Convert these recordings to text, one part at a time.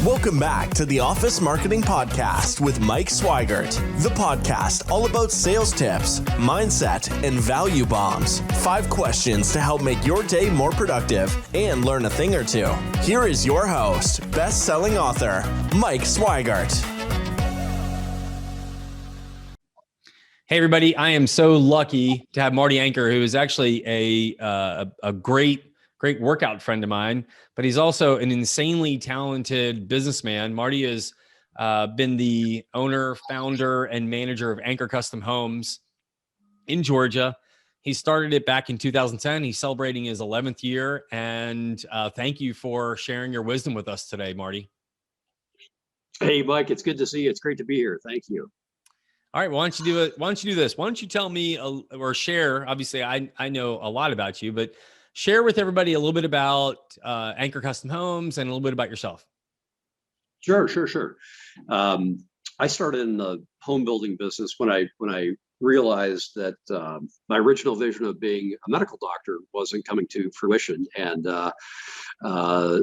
Welcome back to the Office Marketing Podcast with Mike Swigert, the podcast all about sales tips, mindset, and value bombs. 5 questions to help make your day more productive and learn a thing or two. Here is your host, best-selling author, Mike Swigert. Hey everybody, I am so lucky to have Marty Anker, who is actually a great workout friend of mine, but he's also an insanely talented businessman. Marty has been the owner, founder, and manager of Anker Custom Homes in Georgia. He started it back in 2010. He's celebrating his 11th year, and thank you for sharing your wisdom with us today, Marty. Hey, Mike, it's good to see you. It's great to be here. Thank you. All right, why don't you do it? Why don't you do this? Why don't you tell me or share? Obviously, I know a lot about you, but share with everybody a little bit about Anker Custom Homes and a little bit about yourself. Sure. I started in the home building business when I realized that my original vision of being a medical doctor wasn't coming to fruition, and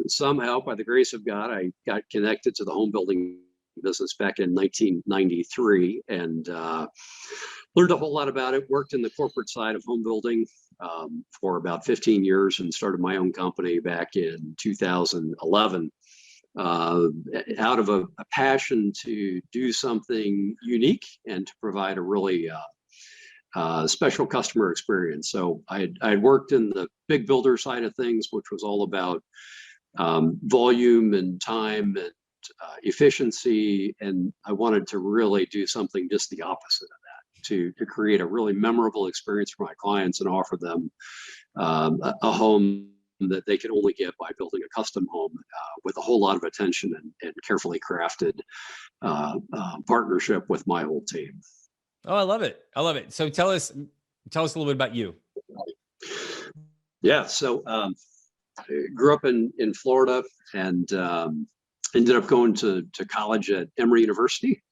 somehow, by the grace of God, I got connected to the home building business back in 1993 and learned a whole lot about it. Worked in the corporate side of home building for about 15 years and started my own company back in 2011 out of a passion to do something unique and to provide a really special customer experience. So I worked in the big builder side of things, which was all about volume and time and efficiency, and I wanted to really do something just the opposite of that, to create a really memorable experience for my clients and offer them a home that they can only get by building a custom home with a whole lot of attention and carefully crafted partnership with my whole team. Oh, I love it. So tell us a little bit about you. Yeah, so I grew up in Florida and ended up going to college at Emory University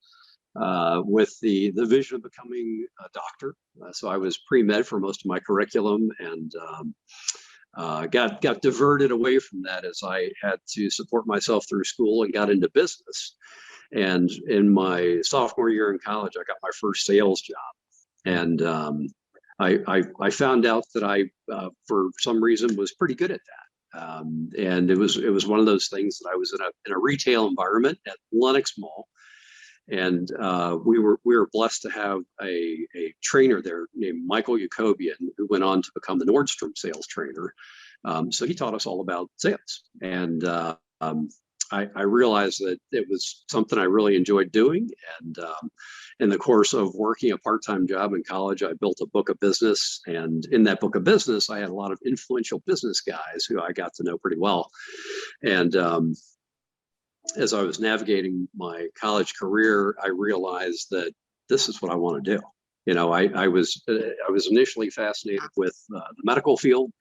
with the vision of becoming a doctor. So I was pre-med for most of my curriculum and got diverted away from that as I had to support myself through school and got into business. And in my sophomore year in college, I got my first sales job. And I found out that I, for some reason, was pretty good at that. And it was one of those things that I was in a retail environment at Lenox Mall, and we were blessed to have a trainer there named Michael Jacobian, who went on to become the Nordstrom sales trainer. So he taught us all about sales, and I realized that it was something I really enjoyed doing. And in the course of working a part-time job in college, I built a book of business. And in that book of business, I had a lot of influential business guys who I got to know pretty well. And as I was navigating my college career, I realized that this is what I want to do. You know, I was initially fascinated with the medical field,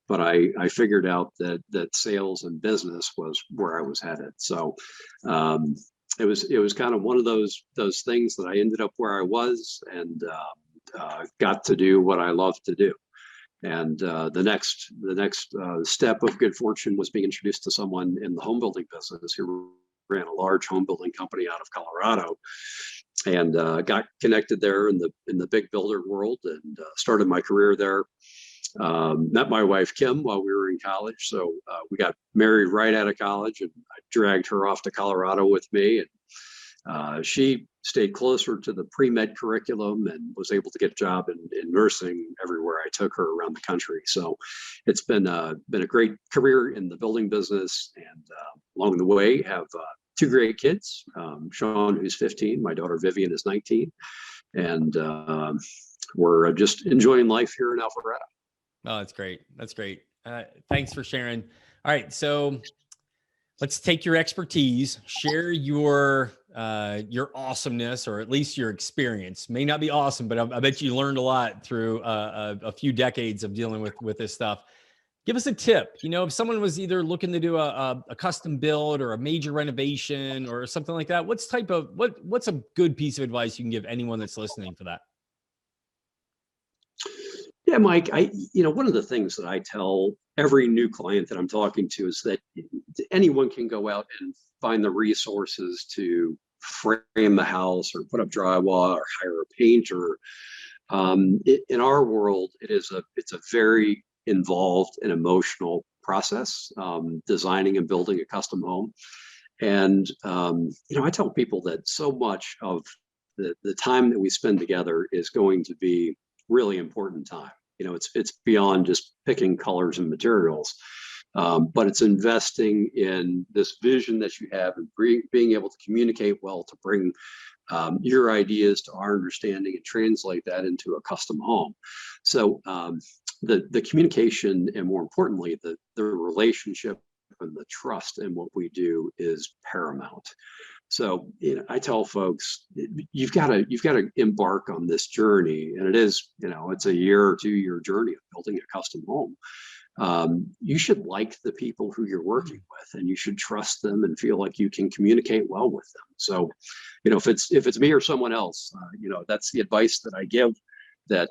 but I figured out that sales and business was where I was headed. So it was kind of one of those things that I ended up where I was and got to do what I love to do. And the next step of good fortune was being introduced to someone in the home building business who ran a large home building company out of Colorado, and got connected there in the big builder world and started my career there. Met my wife, Kim, while we were in college. So we got married right out of college, and I dragged her off to Colorado with me. And she stayed closer to the pre-med curriculum and was able to get a job in nursing everywhere I took her around the country. So it's been a great career in the building business. And along the way, have 2 great kids, Sean, who's 15, my daughter Vivian is 19. And we're just enjoying life here in Alpharetta. Oh, that's great. That's great. Thanks for sharing. All right. So let's take your expertise, share your awesomeness, or at least your experience. May not be awesome, but I bet you learned a lot through a few decades of dealing with this stuff. Give us a tip. You know, if someone was either looking to do a custom build or a major renovation or something like that, what's a good piece of advice you can give anyone that's listening for that? Yeah, Mike, one of the things that I tell every new client that I'm talking to is that anyone can go out and find the resources to frame the house or put up drywall or hire a painter. In our world, it's a very involved and emotional process, designing and building a custom home. And I tell people that so much of the time that we spend together is going to be really important time. It's beyond just picking colors and materials, but it's investing in this vision that you have and being able to communicate well to bring your ideas to our understanding and translate that into a custom home. So the communication, and more importantly, the relationship and the trust in what we do is paramount. So I tell folks, you've got to embark on this journey, and it's a year or 2 year journey of building a custom home. You should like the people who you're working with, and you should trust them and feel like you can communicate well with them. So, if it's me or someone else, that's the advice that I give. That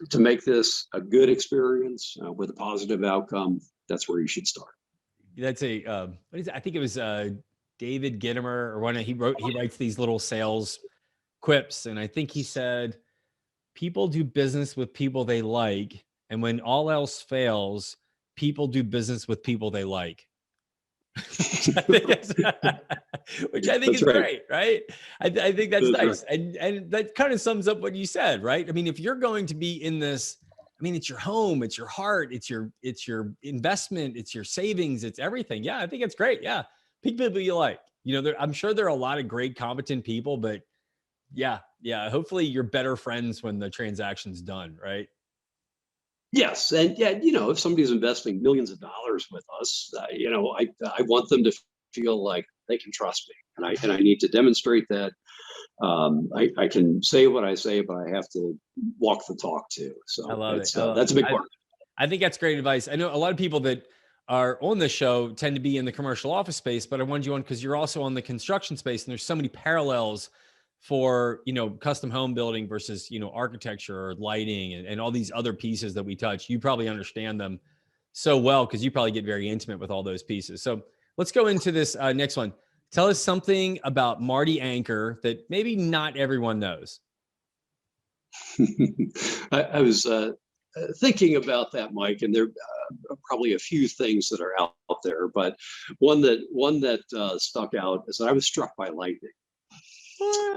to make this a good experience with a positive outcome, that's where you should start. That's I think it was David Gittimer or one. He writes these little sales quips, and I think he said, "People do business with people they like, and when all else fails, people do business with people they like." Which I think is great, right? I think that's nice. Right. And that kind of sums up what you said, right? I mean, if you're going to be in this, I mean, it's your home, it's your heart, it's your investment, it's your savings, it's everything. Yeah, I think it's great. Yeah. Pick people you like. I'm sure there are a lot of great, competent people, but yeah. Hopefully you're better friends when the transaction's done, right? Yes, and yeah, if somebody's investing millions of dollars with us, I want them to feel like they can trust me, and I need to demonstrate that. I can say what I say, but I have to walk the talk too. So I love it. That's a big part. I think that's great advice. I know a lot of people that are on the show tend to be in the commercial office space, but I wanted you on because you're also on the construction space, and there's so many parallels for custom home building versus architecture or lighting and all these other pieces that we touch. You probably understand them so well because you probably get very intimate with all those pieces. So let's go into this next one. Tell us something about Marty Anker that maybe not everyone knows. I was thinking about that, Mike, and there are probably a few things that are out there, but one that stuck out is that I was struck by lightning.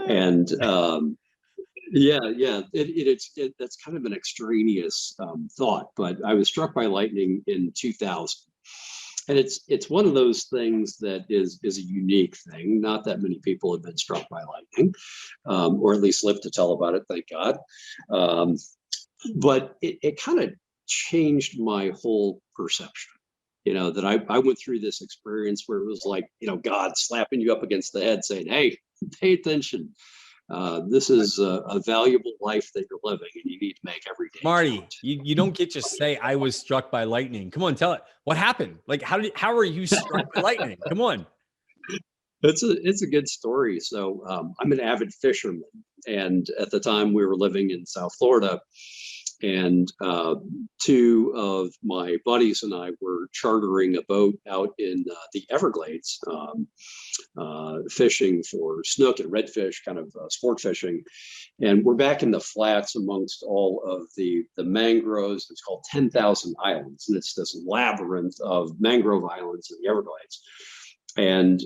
And that's kind of an extraneous thought, but I was struck by lightning in 2000, and it's one of those things that is a unique thing. Not that many people have been struck by lightning, or at least lived to tell about it, thank God. But it kind of changed my whole perception. That I went through this experience where it was like, God slapping you up against the head saying, hey, pay attention. This is a valuable life that you're living, and you need to make every day. Marty, you don't get to say I was struck by lightning. Come on, tell it. What happened? Like, how are you struck by lightning? Come on. It's a good story. So I'm an avid fisherman, and at the time we were living in South Florida, and two of my buddies and I were chartering a boat out in the Everglades, fishing for snook and redfish, kind of sport fishing. And we're back in the flats amongst all of the mangroves. It's called 10,000 Islands, and it's this labyrinth of mangrove islands in the Everglades. And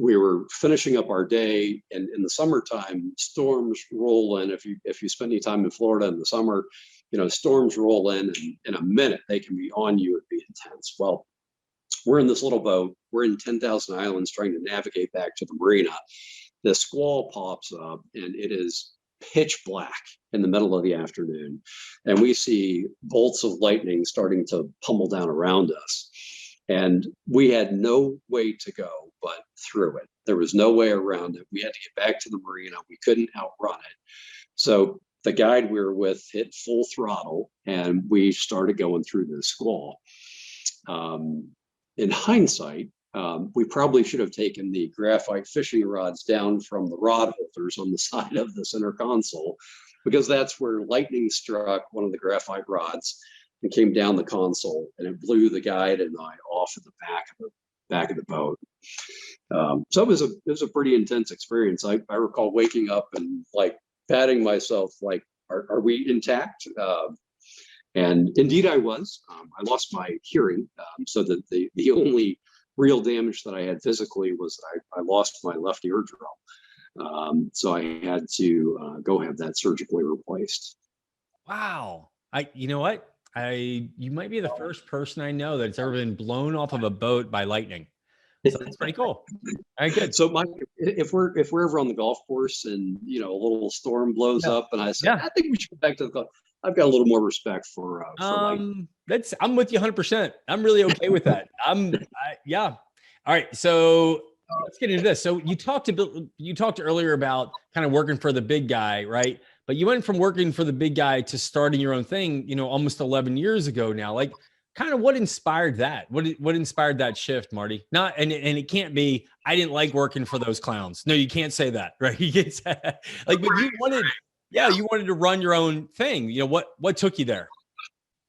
we were finishing up our day, and in the summertime, storms roll in. If you spend any time in Florida in the summer, storms roll in, and in a minute they can be on you and be intense. Well, we're in this little boat. We're in 10,000 Islands trying to navigate back to the marina. The squall pops up, and it is pitch black in the middle of the afternoon, and we see bolts of lightning starting to pummel down around us. And we had no way to go but through it. There was no way around it. We had to get back to the marina. We couldn't outrun it. So the guide we were with hit full throttle, and we started going through the squall. In hindsight, we probably should have taken the graphite fishing rods down from the rod holders on the side of the center console because that's where lightning struck one of the graphite rods and came down the console, and it blew the guide and I off in the back of the boat. So it was a pretty intense experience. I recall waking up and like patting myself, like, are we intact? And indeed I was. I lost my hearing, so that the only real damage that I had physically was I lost my left eardrum. So I had to go have that surgically replaced. Wow. You know what? You might be the first person I know that's ever been blown off of a boat by lightning. So that's pretty cool. All right, good. So Mike, if we're ever on the golf course and a little storm blows up and I say, I think we should go back to the golf, I've got a little more respect for lightning. I'm with you 100%. I'm really okay with that. Yeah. All right. So let's get into this. So you talked earlier about kind of working for the big guy, right? But you went from working for the big guy to starting your own thing, almost 11 years ago now. Like, kind of what inspired that? What inspired that shift, Marty? And it can't be, I didn't like working for those clowns. No, you can't say that, right? You can't say that. Like, but you wanted to run your own thing. What took you there?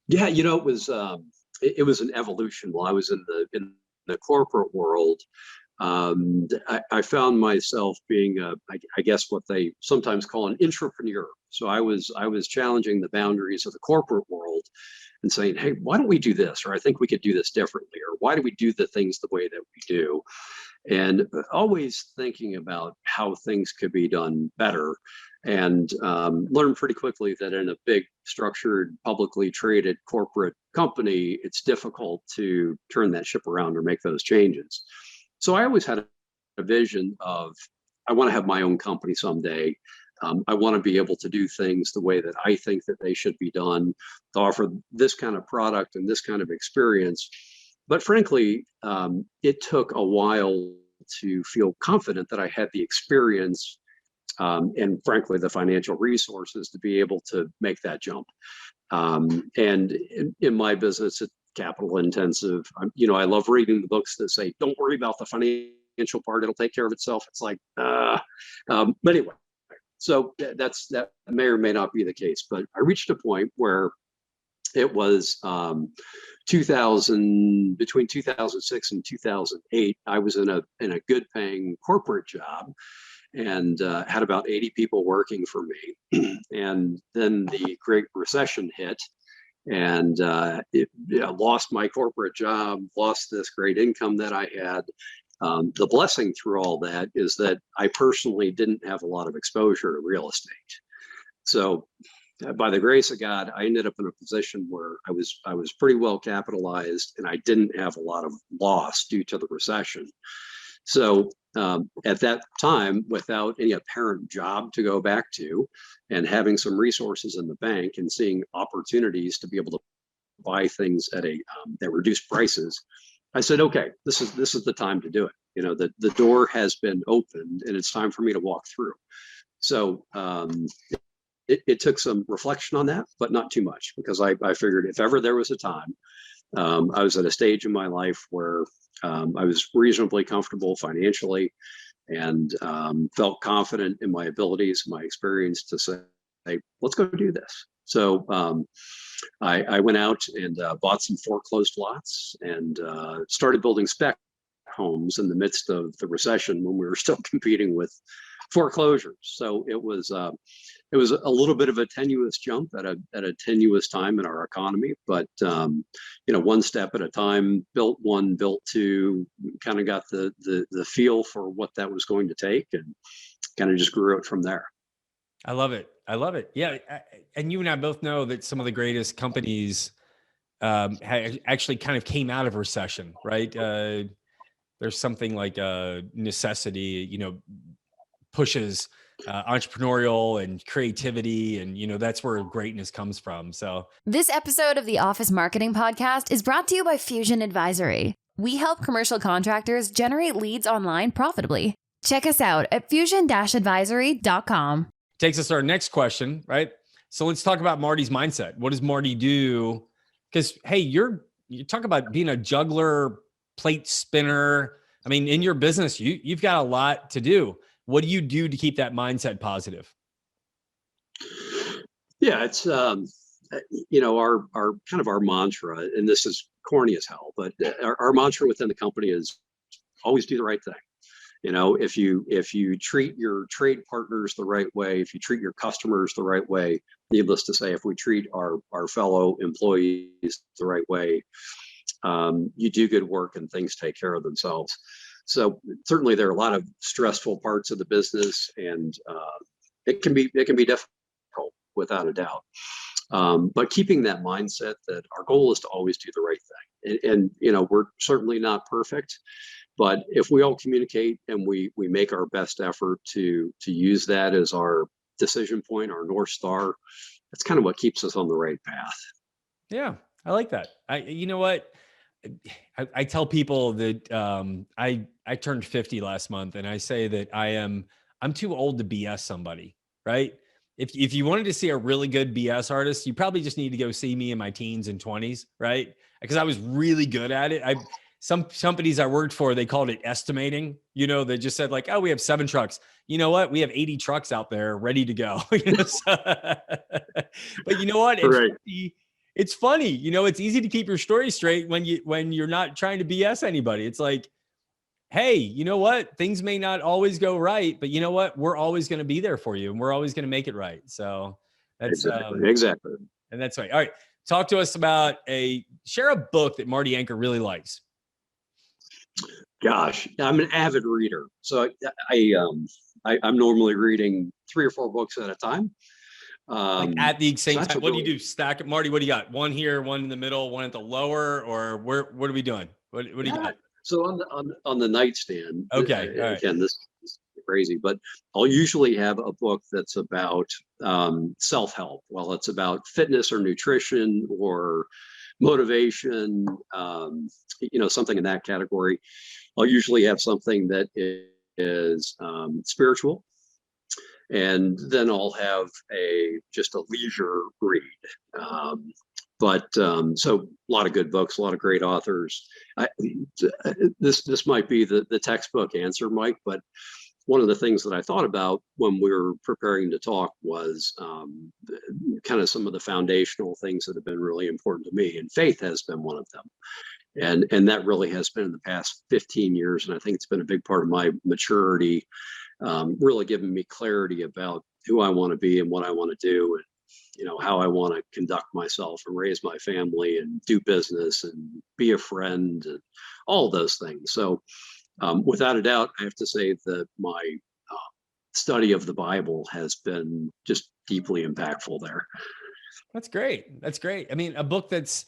Yeah, it was an evolution. While I was in the corporate world, I found myself being I guess what they sometimes call an intrapreneur. So I was challenging the boundaries of the corporate world and saying, hey, why don't we do this? Or I think we could do this differently. Or why do we do the things the way that we do? And always thinking about how things could be done better. And learned pretty quickly that in a big, structured, publicly traded corporate company, it's difficult to turn that ship around or make those changes. So I always had a vision of, I want to have my own company someday. I want to be able to do things the way that I think that they should be done, to offer this kind of product and this kind of experience. But frankly, it took a while to feel confident that I had the experience and frankly, the financial resources to be able to make that jump. And in my business, it's capital intensive. I love reading the books that say, don't worry about the financial part, it'll take care of itself. It's like, but anyway, so that may or may not be the case. But I reached a point where it was between 2006 and 2008, I was in a good paying corporate job and had about 80 people working for me. And then the Great Recession hit, and lost my corporate job, lost this great income that I had. The blessing through all that is that I personally didn't have a lot of exposure to real estate. So by the grace of God, I ended up in a position where I was pretty well capitalized and I didn't have a lot of loss due to the recession. So at that time, without any apparent job to go back to and having some resources in the bank and seeing opportunities to be able to buy things at at reduced prices, I said, okay, this is the time to do it. The door has been opened and it's time for me to walk through. So it took some reflection on that, but not too much, because I figured if ever there was a time, I was at a stage in my life where I was reasonably comfortable financially and felt confident in my abilities, my experience to say, hey, let's go do this. So I went out and bought some foreclosed lots and started building spec homes in the midst of the recession when we were still competing with foreclosures. So it was a little bit of a tenuous jump at a tenuous time in our economy, but one step at a time, built one, built two, kind of got the feel for what that was going to take and kind of just grew it from there. I love it. Yeah. And you and I both know that some of the greatest companies actually kind of came out of recession, right? There's something like necessity, pushes entrepreneurial and creativity, and that's where greatness comes from. So this episode of the Office Marketing Podcast is brought to you by Fusion Advisory. We help commercial contractors generate leads online profitably. Check us out at fusion-advisory.com. Takes us to our next question, right? So let's talk about Marty's mindset. What does Marty do? Because hey, you talk about being a juggler, plate spinner. I mean, in your business, you've got a lot to do. What do you do to keep that mindset positive? Yeah, it's our kind of our mantra, and this is corny as hell, but our mantra within the company is always do the right thing. If you treat your trade partners the right way, if you treat your customers the right way, needless to say, if we treat our fellow employees the right way, you do good work and things take care of themselves. So certainly there are a lot of stressful parts of the business, and it can be difficult without a doubt. But keeping that mindset that our goal is to always do the right thing, and we're certainly not perfect, but if we all communicate and we make our best effort to use that as our decision point, our North Star, that's kind of what keeps us on the right path. Yeah, I like that. You know what? I tell people that I turned 50 last month, and I say that I'm too old to BS somebody, right? If you wanted to see a really good BS artist, you probably just need to go see me in my teens and 20s, right? Because I was really good at it. Some companies I worked for, they called it estimating. They just said like, oh, we have 7 trucks. You know what? We have 80 trucks out there ready to go. But you know what? Right. It's funny. It's easy to keep your story straight when you're not trying to BS anybody. It's like, hey, you know what? Things may not always go right, but you know what? We're always going to be there for you, and we're always going to make it right. So that's exactly. And that's right. All right. Talk to us about share a book that Marty Anker really likes. Gosh, I'm an avid reader, so I'm normally reading 3 or 4 books at a time. Like at the same time, what do you do? Stack it, Marty. What do you got? One here, one in the middle, one at the lower, or what are we doing? What do you got? So on the nightstand. Okay. All right. Again, this is crazy, but I'll usually have a book that's about self-help. Well, it's about fitness or nutrition or motivation, something in that category. I'll usually have something that is spiritual, and then I'll have just a leisure read. So a lot of good books, a lot of great authors. This might be the textbook answer, Mike, but one of the things that I thought about when we were preparing to talk was kind of some of the foundational things that have been really important to me, and faith has been one of them. And that really has been in the past 15 years. And I think it's been a big part of my maturity, really giving me clarity about who I want to be and what I want to do, and how I want to conduct myself and raise my family and do business and be a friend and all those things. So without a doubt, I have to say that my study of the Bible has been just deeply impactful there. That's great. That's great. I mean, a book that's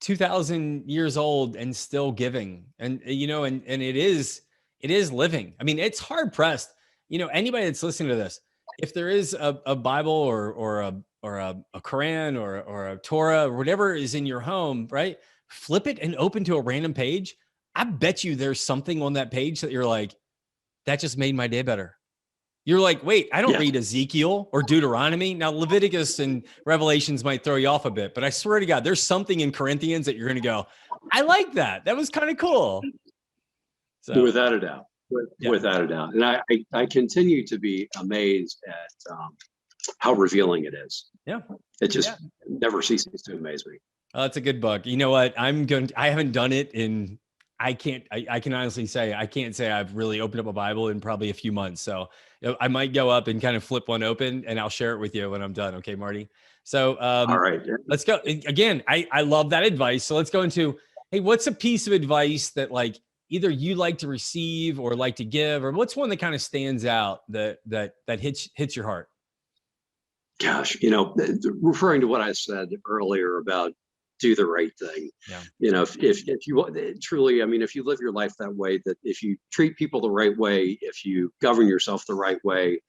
2,000 years old and still giving, and and it is living. I mean, it's hard pressed. Anybody that's listening to this, if there is a Bible or a Quran or a Torah or whatever is in your home, right? Flip it and open to a random page. I bet you there's something on that page that you're like, that just made my day better. You're like, wait, I don't read Ezekiel or Deuteronomy. Now, Leviticus and Revelations might throw you off a bit, but I swear to God, there's something in Corinthians that you're going to go, I like that. That was kind of cool. So, without a doubt. Without a doubt. And I continue to be amazed at how revealing it is. Yeah. It just never ceases to amaze me. Oh, that's a good book. You know what? I haven't done it in, I can honestly say, I can't say I've really opened up a Bible in probably a few months. So I might go up and kind of flip one open, and I'll share it with you when I'm done. Okay, Marty. So all right, let's go. Again, I love that advice. So let's go into, hey, what's a piece of advice that like either you like to receive or like to give, or what's one that kind of stands out that hits your heart? Gosh, referring to what I said earlier about do the right thing. Yeah. If you truly, if you live your life that way, that if you treat people the right way, if you govern yourself the right way,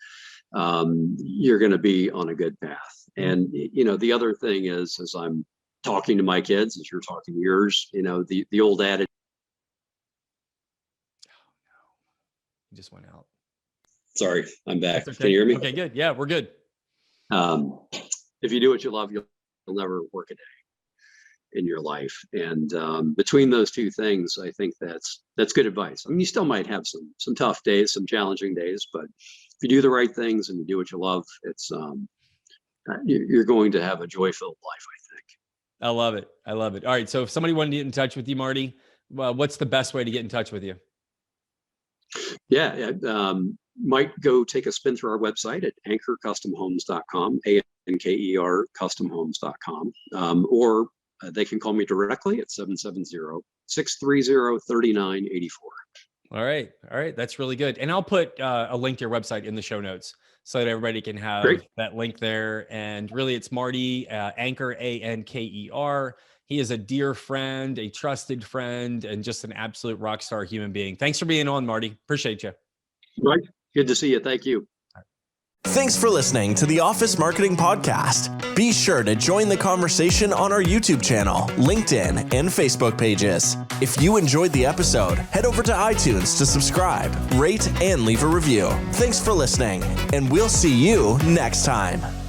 you're going to be on a good path. And, the other thing is, as I'm talking to my kids, as you're talking to yours, the old adage. Oh, no. You just went out. Sorry, I'm back. Okay. Can you hear me? Okay, good. Yeah, we're good. If you do what you love, you'll never work a day in your life. And between those two things, I think that's good advice. You still might have some tough days, some challenging days, but if you do the right things and you do what you love, it's you're going to have a joy-filled life, I think. I love it. I love it. All right. So if somebody wanted to get in touch with you, Marty, what's the best way to get in touch with you? Yeah. Might go take a spin through our website at ankercustomhomes.com, ANKER customhomes.com, or they can call me directly at 770-630-3984. All right. All right. That's really good. And I'll put a link to your website in the show notes so that everybody can have that link there. And really, it's Marty Anker, Anker. He is a dear friend, a trusted friend, and just an absolute rock star human being. Thanks for being on, Marty. Appreciate you. Right. Good to see you. Thank you. Thanks for listening to the Office Marketing Podcast. Be sure to join the conversation on our YouTube channel, LinkedIn, and Facebook pages. If you enjoyed the episode, head over to iTunes to subscribe, rate, and leave a review. Thanks for listening, and we'll see you next time.